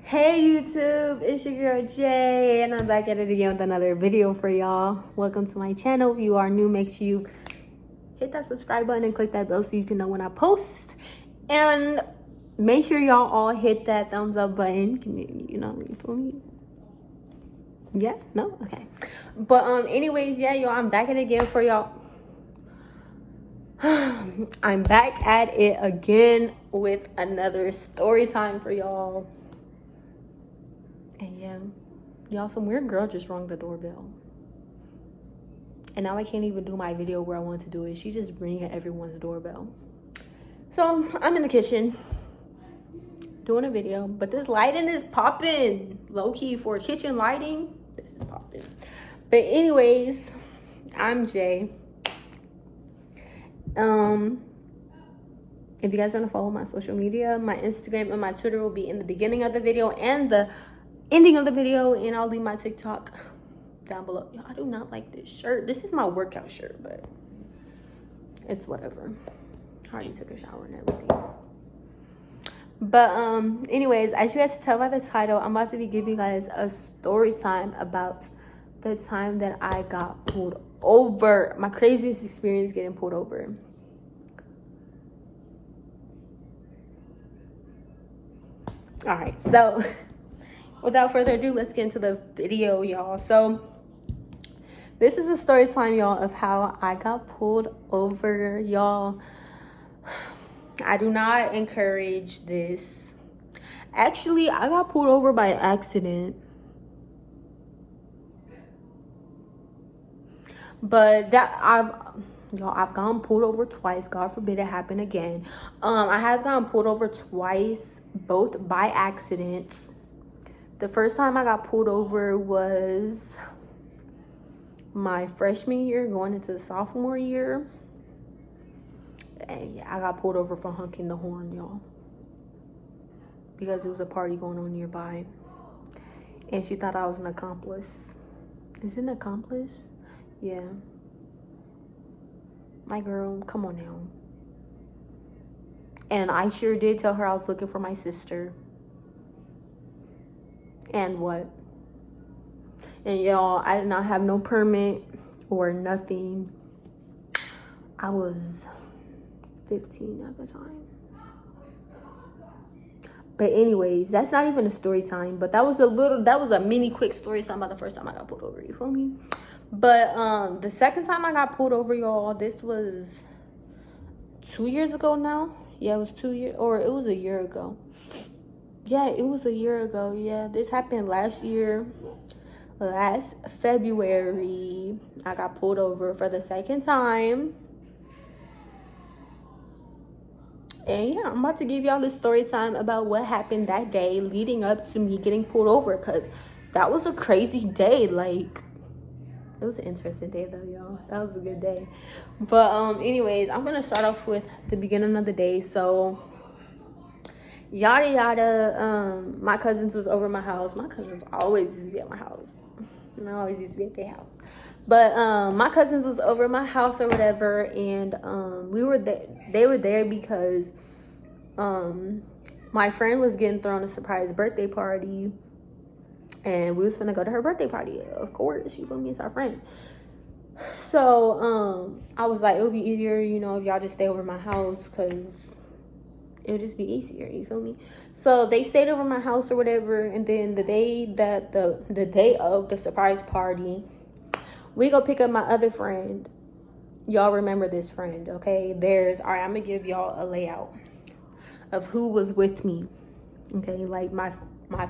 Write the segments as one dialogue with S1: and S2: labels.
S1: Hey YouTube, it's your girl Jay, and I'm back at it again with another video for y'all. Welcome to my channel. If you are new, make sure you hit that subscribe button and click that bell so you can know when I post. And make sure y'all all hit that thumbs up button. You feel me? Yeah? No? Okay. But anyways, yeah, y'all, I'm back at it again for y'all. I'm back at it again with another story time for y'all. And yeah, y'all, some weird girl just rang the doorbell. And now I can't even do my video where I want to do it. She just ringing everyone's doorbell. So I'm in the kitchen doing a video, but this lighting is popping. Low-key for kitchen lighting, this is popping. But anyways, I'm Jay. If you guys want to follow my social media, my Instagram and my Twitter will be in the beginning of the video and the ending of the video, and I'll leave my TikTok down below. Yo, I do not like this shirt. This is my workout shirt, but it's whatever. I already took a shower and everything. But anyways, as you guys can tell by the title, I'm about to be giving you guys a story time about the time that I got pulled over. My craziest experience getting pulled over. All right, so without further ado, let's get into the video, y'all. So this is a story time, y'all, of how I got pulled over, y'all. I do not encourage this. Actually, I got pulled over by accident. But I've gotten pulled over twice. God forbid it happen again. I have gotten pulled over twice, both by accident. The first time I got pulled over was my freshman year going into the sophomore year. And yeah, I got pulled over for honking the horn, y'all. Because there was a party going on nearby. And she thought I was an accomplice. Is it an accomplice? Yeah. My girl, come on now. And I sure did tell her I was looking for my sister. And what? And y'all, I did not have no permit or nothing. I was 15 at the time. But anyways, that's not even a story time. But that was a mini quick story time about the first time I got pulled over. You feel me? But the second time I got pulled over, y'all, this was 2 years ago now. Yeah, it was 2 years, or it was a year ago. Yeah, it was a year ago. Yeah, this happened last year. Last February, I got pulled over for the second time. And yeah, I'm about to give y'all this story time about what happened that day leading up to me getting pulled over, because that was a crazy day. Like, it was an interesting day though, y'all. That was a good day. But anyways, I'm gonna start off with the beginning of the day. So yada yada, my cousins was over my house. My cousins always used to be at my house. And I always used to be at their house. But my cousins was over my house or whatever, and we were there. They were there because my friend was getting thrown a surprise birthday party, and we was finna go to her birthday party. Of course, she feel me, it's our friend. So I was like, it would be easier, you know, if y'all just stay over my house, because it would just be easier, you feel me? So they stayed over my house or whatever, and then the day that the day of the surprise party, we go pick up my other friend. Y'all remember this friend, okay? All right, I'm gonna give y'all a layout of who was with me, okay? Like my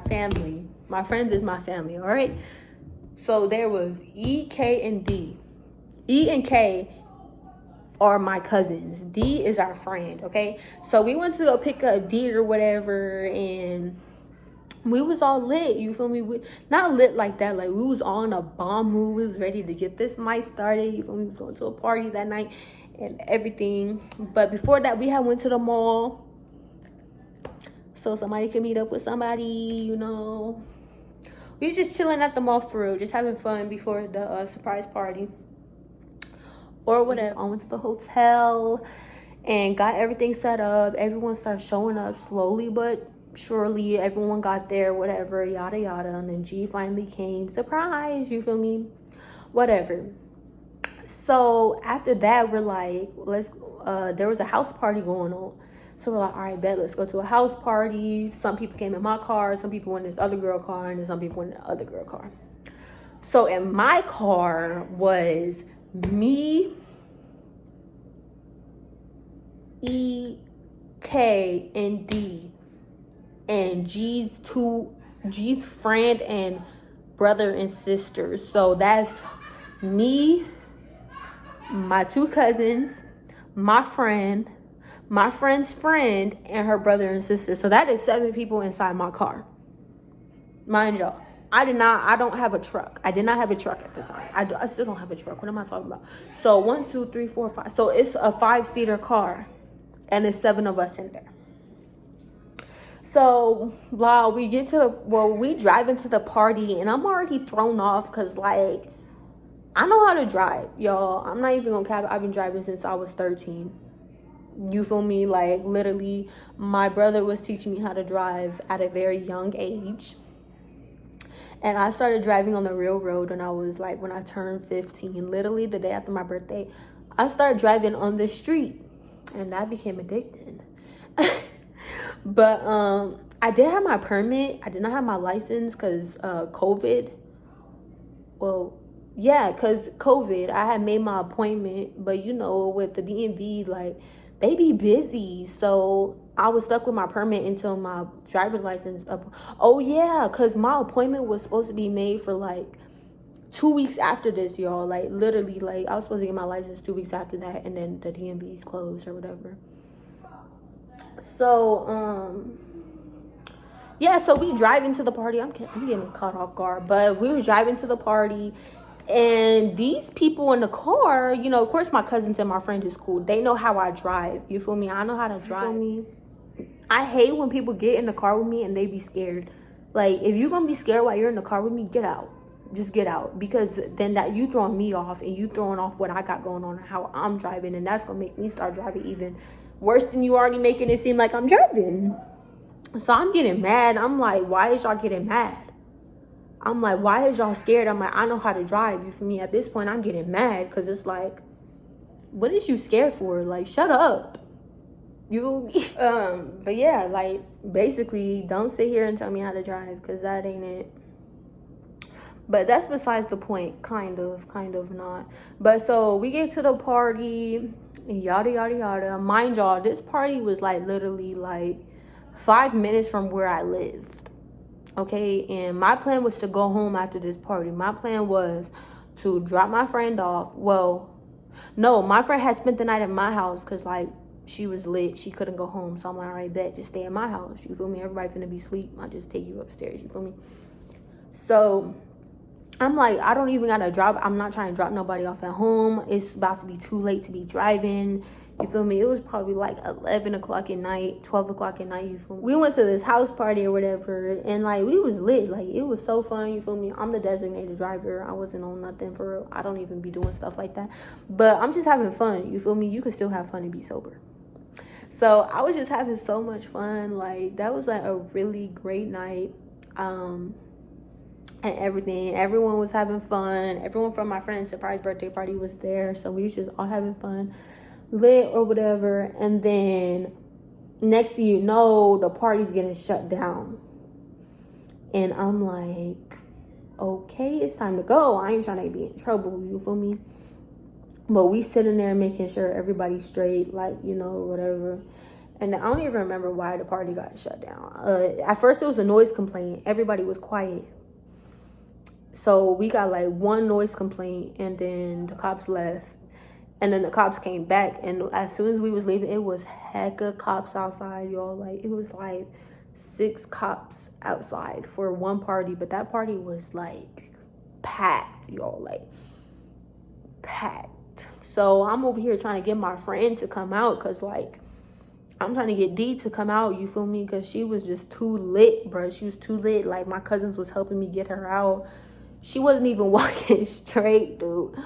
S1: family. My friends is my family, all right? So there was E, K, and D. E and K are my cousins. D is our friend, okay? So we went to go pick up D or whatever, and we was all lit, you feel me? Not lit like that, like we was on a bomb mood. We was ready to get this night started, you feel me? We was going to a party that night and everything. But before that, we had went to the mall so somebody could meet up with somebody, you know. We was just chilling at the mall for real, just having fun before the surprise party or whatever. I went to the hotel and got everything set up. Everyone started showing up slowly but surely everyone got there, whatever, yada yada, and then G finally came, surprise, you feel me, whatever. So after that, we're like, there was a house party going on, so we're like, all right, bet, let's go to a house party. Some people came in my car, some people went in this other girl car, and then some people went in the other girl car. So in my car was me, E, K, and D, and G's friend and brother and sister. So that's me, my 2 cousins, my friend's friend, and her brother and sister. So that is 7 people inside my car. Mind y'all, I don't have a truck. I did not have a truck at the time. I still don't have a truck. What am I talking about? So 1, 2, 3, 4, 5. So it's a 5-seater car, and it's 7 of us in there. So while we drive into the party, and I'm already thrown off because, like, I know how to drive, y'all. I'm not even gonna cap. I've been driving since I was 13. You feel me? Like, literally, my brother was teaching me how to drive at a very young age. And I started driving on the real road when I turned 15. Literally, the day after my birthday, I started driving on the street. And that became addicting. But I did have my permit. I did not have my license because COVID. Well, yeah, because COVID. I had made my appointment. But, you know, with the DMV, like, they be busy. So I was stuck with my permit until my driver's license up. Oh, yeah, because my appointment was supposed to be made for, like, 2 weeks after this, y'all. Like, literally, like, I was supposed to get my license 2 weeks after that, and then the DMV is closed or whatever. So, yeah, so we driving to the party. I'm getting caught off guard, but we were driving to the party, and these people in the car, you know, of course, my cousins and my friend is cool. They know how I drive. You feel me? I know how to drive. You feel me? I hate when people get in the car with me and they be scared. Like, if you're gonna be scared while you're in the car with me, get out. Just get out, because then that you throwing me off and you throwing off what I got going on and how I'm driving, and that's gonna make me start driving even worse than you already making it seem like I'm driving. So I'm getting mad. I'm like, why is y'all getting mad? I'm like, why is y'all scared? I'm like, I know how to drive. You feel me? At this point, I'm getting mad because it's like, what is you scared for? Like, shut up. You feel me? But yeah, like, basically, don't sit here and tell me how to drive, because that ain't it. But that's besides the point, kind of not. But so we get to the party, yada, yada, yada. Mind y'all, this party was like literally like 5 minutes from where I lived. Okay, and my plan was to go home after this party. My plan was to drop my friend off. Well, no, my friend had spent the night at my house because, like, she was lit. She couldn't go home. So I'm like, all right, bet, just stay at my house. You feel me? Everybody finna be asleep. I'll just take you upstairs. You feel me? So I'm like, I don't even gotta drop. I'm not trying to drop nobody off at home. It's about to be too late to be driving. You feel me? It was probably like 11 o'clock at night, 12 o'clock at night. You feel me? We went to this house party or whatever, and like, we was lit. Like, it was so fun. You feel me? I'm the designated driver. I wasn't on nothing for real. I don't even be doing stuff like that. But I'm just having fun. You feel me? You can still have fun and be sober. So I was just having so much fun. Like, that was like a really great night. And everything. Everyone was having fun. Everyone from my friend's surprise birthday party was there. So we was just all having fun, lit or whatever. And then next thing you know, the party's getting shut down. And I'm like, okay, it's time to go. I ain't trying to be in trouble. You feel me? But we sitting there making sure everybody's straight, like, you know, whatever. And I don't even remember why the party got shut down. At first, it was a noise complaint. Everybody was quiet. So we got like one noise complaint, and then the cops left, and then the cops came back, and as soon as we was leaving, it was hecka cops outside, y'all. Like, it was like 6 cops outside for one party, but that party was like packed, y'all, like packed. So I'm over here trying to get my friend to come out, because like, I'm trying to get D to come out, you feel me? Because she was just too lit, bro. She was too lit. Like, my cousins was helping me get her out. She wasn't even walking straight, dude.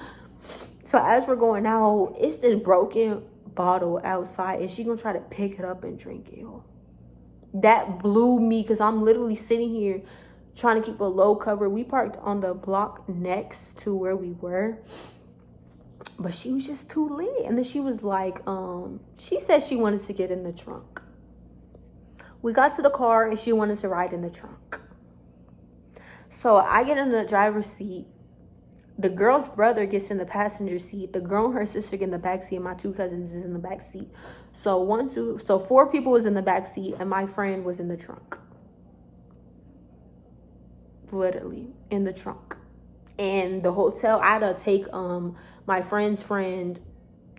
S1: So as we're going out, it's this broken bottle outside, and she gonna try to pick it up and drink it, y'all. that blew me, because I'm literally sitting here trying to keep a low cover. We parked on the block next to where we were, but she was just too lit. And then she was like, she said she wanted to get in the trunk. We got to the car and she wanted to ride in the trunk. So I get in the driver's seat. The girl's brother gets in the passenger seat. The girl and her sister get in the back seat. And my 2 cousins is in the back seat. So 4 people was in the back seat, and my friend was in the trunk. Literally in the trunk. And the hotel, I had to take my friend's friend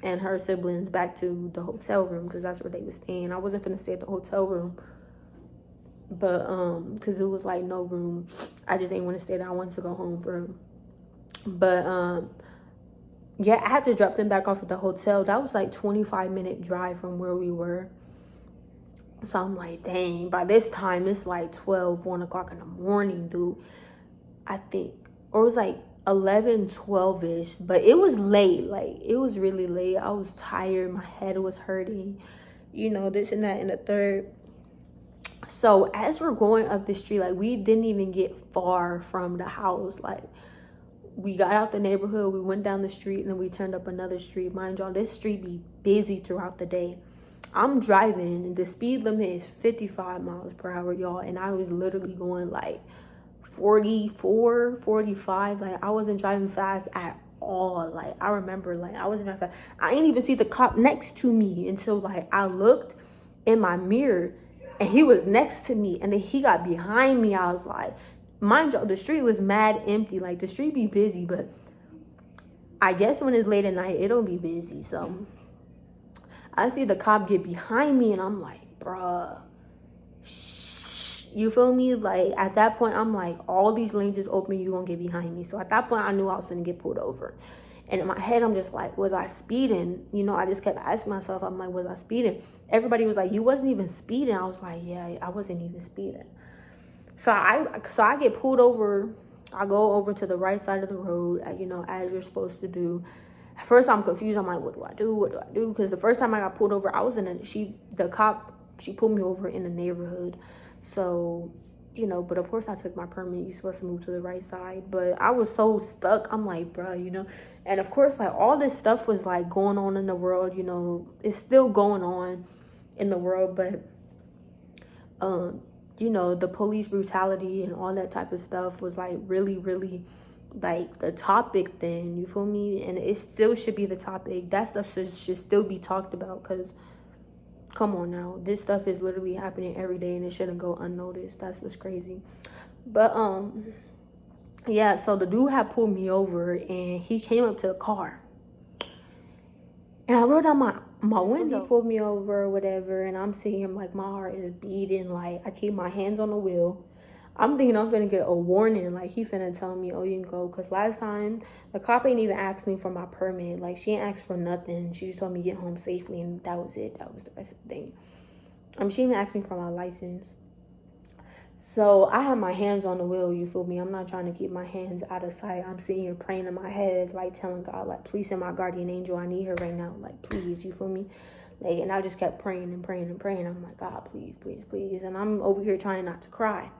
S1: and her siblings back to the hotel room, because that's where they was staying. I wasn't finna stay at the hotel room, but because it was like no room. I just ain't want to stay there. I wanted to go home for him. But yeah, I had to drop them back off at the hotel. That was like 25-minute drive from where we were. So I'm like, dang, by this time it's like 1 o'clock in the morning, dude. I think, or it was like 11, 12-ish, but it was late. Like, it was really late. I was tired. My head was hurting, you know, this and that and the third. So as we're going up the street, like, we didn't even get far from the house. Like, we got out the neighborhood, we went down the street, and then we turned up another street. Mind y'all, this street be busy throughout the day. I'm driving, and the speed limit is 55 miles per hour, y'all, and I was literally going like 44, 45. Like, I wasn't driving fast at all. Like, I remember, like, I wasn't driving fast. I didn't even see the cop next to me until, like, I looked in my mirror, and he was next to me, and then he got behind me. I was like, mind you, the street was mad empty. Like, the street be busy, but I guess when it's late at night, it don't be busy. So I see the cop get behind me, and I'm like, bruh, shh. You feel me? Like, at that point, I'm like, all these lanes is open, you gonna get behind me. So at that point, I knew I was gonna get pulled over. And in my head, I'm just like, was I speeding? You know, I just kept asking myself, I'm like, was I speeding? Everybody was like, you wasn't even speeding. I was like, yeah, I wasn't even speeding. So I get pulled over. I go over to the right side of the road, you know, as you're supposed to do. At first, I'm confused. I'm like, what do I do? What do I do? Because the first time I got pulled over, I was she pulled me over in the neighborhood. So, you know, but of course I took my permit. You're supposed to move to the right side. But I was so stuck. I'm like, bro, you know. And of course, like, all this stuff was like going on in the world, you know. It's still going on in the world, but you know, the police brutality and all that type of stuff was like really, really like the topic then, you feel me? And it still should be the topic. That stuff should still be talked about, because come on now, this stuff is literally happening every day and it shouldn't go unnoticed. That's what's crazy. But yeah, so the dude had pulled me over, and he came up to the car, and I rolled down my window. He pulled me over or whatever, and I'm sitting here, like, my heart is beating. Like, I keep my hands on the wheel. I'm thinking I'm finna get a warning. Like, he finna tell me, oh, you can go. Because last time, the cop ain't even asked me for my permit. Like, she ain't asked for nothing. She just told me to get home safely, and that was it. That was the rest of the thing. She even asked me for my license. So I have my hands on the wheel, you feel me? I'm not trying to keep my hands out of sight. I'm sitting here praying in my head, like, telling God, like, please send my guardian angel. I need her right now. Like, please, you feel me? Like, and I just kept praying and praying and praying. I'm like, God, please, please, please. And I'm over here trying not to cry.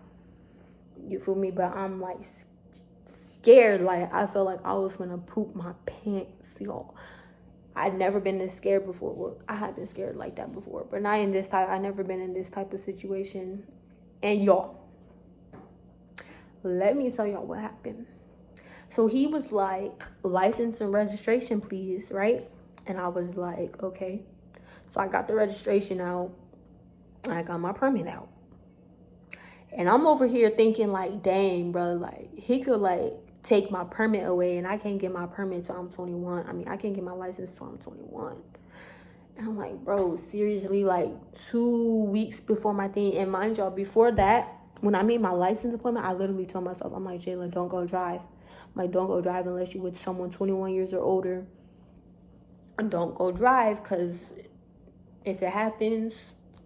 S1: You feel me? But I'm, like, scared. Like, I felt like I was going to poop my pants, y'all. I'd never been this scared before. Well, I had been scared like that before, but not in this type. I never been in this type of situation. And y'all, let me tell y'all what happened. So he was like, license and registration, please, right? And I was like, okay. So I got the registration out. And I got my permit out. And I'm over here thinking, like, dang, bro, like, he could, like, take my permit away, and I can't get my permit till I'm 21. I mean, I can't get my license till I'm 21. And I'm like, bro, seriously, like, 2 weeks before my thing. And mind y'all, before that, when I made my license appointment, I literally told myself, I'm like, Jayla, don't go drive. I'm like, don't go drive unless you're with someone 21 years or older. And don't go drive, because if it happens,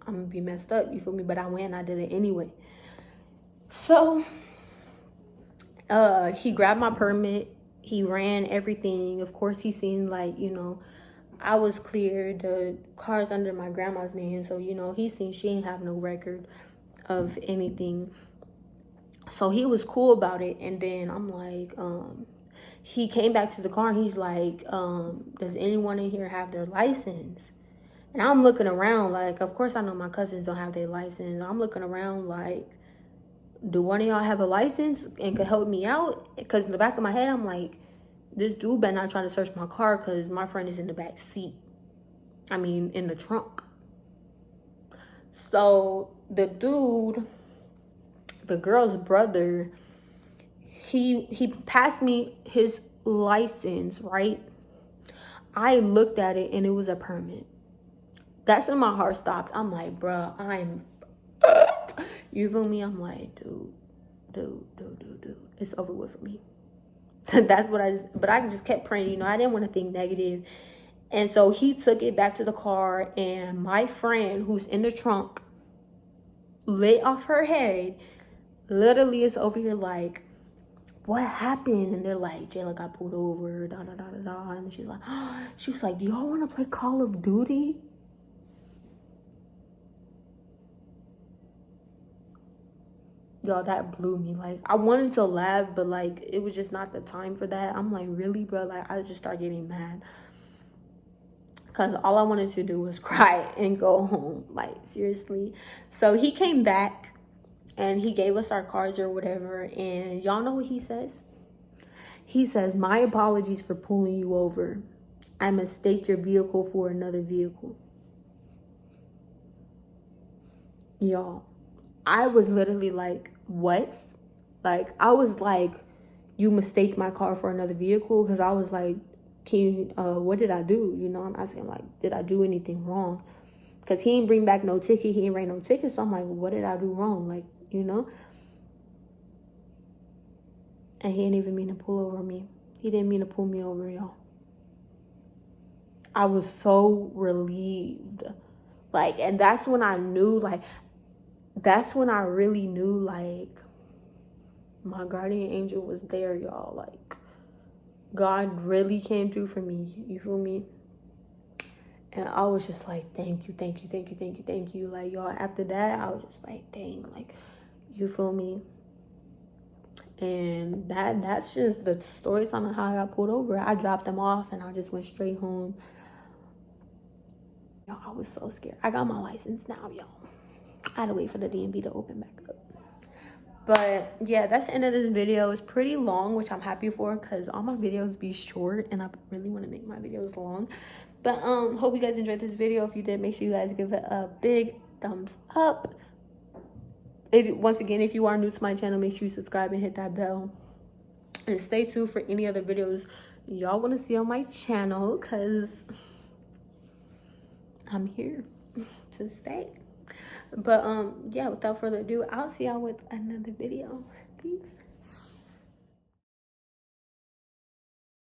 S1: I'm going to be messed up. You feel me? But I went and I did it anyway. So, he grabbed my permit. He ran everything. Of course, he seen, like, you know, I was clear. The car's under my grandma's name, so you know he seen she ain't have no record of anything. So he was cool about it. And then I'm like, he came back to the car and he's like, does anyone in here have their license? And I'm looking around like, of course I know my cousins don't have their license. I'm looking around like, do one of y'all have a license and could help me out? Because in the back of my head, I'm like, this dude better not try to search my car because my friend is in the back seat. I mean, in the trunk. So the dude, the girl's brother, he passed me his license, right? I looked at it and it was a permit. That's when my heart stopped. I'm like, bruh, you feel me? I'm like, dude, it's over with for me. That's what but I just kept praying, you know, I didn't want to think negative. And so he took it back to the car, and my friend who's in the trunk lit off her head, literally is over here like, what happened? And they're like, Jayla got pulled over, da da da da da. And she's like, she was like, do y'all want to play Call of Duty? Y'all, that blew me. Like, I wanted to laugh, but like it was just not the time for that. I'm like, really, bro? Like, I just started getting mad because all I wanted to do was cry and go home. Like, seriously. So he came back and he gave us our cards or whatever, and y'all know what he says? He says, my apologies for pulling you over. I mistake your vehicle for another vehicle. Y'all, I was literally like, what? Like, I was like, you mistake my car for another vehicle? Because I was like, can you, what did I do? You know, I'm asking, like, did I do anything wrong? Because he didn't bring back no ticket. He didn't write no ticket. So I'm like, what did I do wrong? Like, you know? And he didn't even mean to pull over me. He didn't mean to pull me over, y'all. I was so relieved. Like, and that's when I knew, like, that's when I really knew, like, my guardian angel was there, y'all. Like, God really came through for me. You feel me? And I was just like, thank you, thank you, thank you, thank you, thank you. Like, y'all, after that, I was just like, dang, like, you feel me? And that's just the story time of how I got pulled over. I dropped them off and I just went straight home. Y'all, I was so scared. I got my license now, y'all. I had to wait for the DMV to open back up. But yeah, that's the end of this video. It's pretty long, which I'm happy for because all my videos be short and I really want to make my videos long. But hope you guys enjoyed this video. If you did, make sure you guys give it a big thumbs up. Once again, if you are new to my channel, make sure you subscribe and hit that bell. And stay tuned for any other videos y'all want to see on my channel because I'm here to stay. But yeah, without further ado, I'll see y'all with another video. Peace.